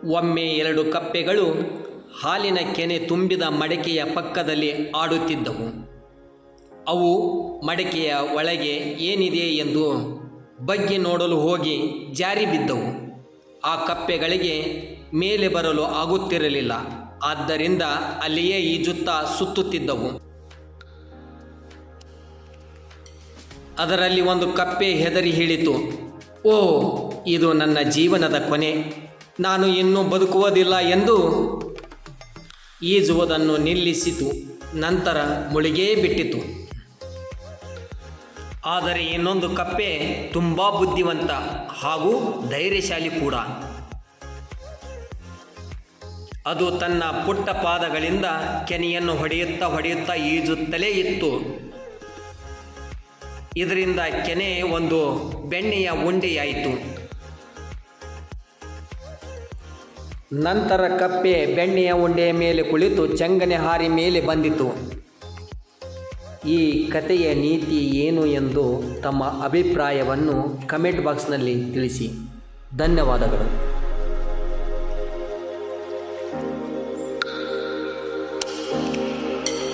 ಒಮ್ಮೆ 2 ಕಪ್ಪೆಗಳು ಹಾಲಿನ ಕೆನೆ ತುಂಬಿದ ಮಡಕೆಯ ಪಕ್ಕದಲ್ಲಿ ಆಡುತ್ತಿದ್ದವು. ಅವು ಮಡಕೆಯ ಒಳಗೆ ಏನಿದೆ ಎಂದು ಬಗ್ಗಿ ನೋಡಲು ಹೋಗಿ ಜಾರಿ ಬಿದ್ದವು. ಆ ಕಪ್ಪೆಗಳಿಗೆ ಮೇಲೆ ಬರಲು ಆಗುತ್ತಿರಲಿಲ್ಲ. ಆದ್ದರಿಂದ ಅಲ್ಲಿಯೇ ಈಜುತ್ತಾ ಸುತ್ತುತ್ತಿದ್ದವು. ಅದರಲ್ಲಿ ಒಂದು ಕಪ್ಪೆ ಹೆದರಿ ಹೇಳಿತು, "ಓ, ಇದು ನನ್ನ ಜೀವನದ ಕೊನೆ. ನಾನು ಇನ್ನೂ ಬದುಕುವುದಿಲ್ಲ" ಎಂದು ಈಜುವುದನ್ನು ನಿಲ್ಲಿಸಿತು. ನಂತರ ಮುಳುಗೇ ಬಿಟ್ಟಿತು. ಆದರೆ ಇನ್ನೊಂದು ಕಪ್ಪೆ ತುಂಬ ಬುದ್ಧಿವಂತ ಹಾಗೂ ಧೈರ್ಯಶಾಲಿ ಕೂಡ. ಅದು ತನ್ನ ಪುಟ್ಟ ಪಾದಗಳಿಂದ ಕೆನೆಯನ್ನು ಹೊಡೆಯುತ್ತಾ ಈಜುತ್ತಲೇ ಇತ್ತು. ಇದರಿಂದ ಕೆನೆ ಒಂದು ಬೆಣ್ಣೆಯ ಉಂಡೆಯಾಯಿತು. ನಂತರ ಕಪ್ಪೆ ಬೆಣ್ಣೆಯ ಉಂಡೆಯ ಮೇಲೆ ಕುಳಿತು ಚೆಂಗನೆ ಹಾರಿ ಮೇಲೆ ಬಂದಿತು. ಈ ಕಥೆಯ ನೀತಿ ಏನು ಎಂದು ತಮ್ಮ ಅಭಿಪ್ರಾಯವನ್ನು ಕಮೆಂಟ್ ಬಾಕ್ಸ್ನಲ್ಲಿ ತಿಳಿಸಿ. ಧನ್ಯವಾದಗಳು.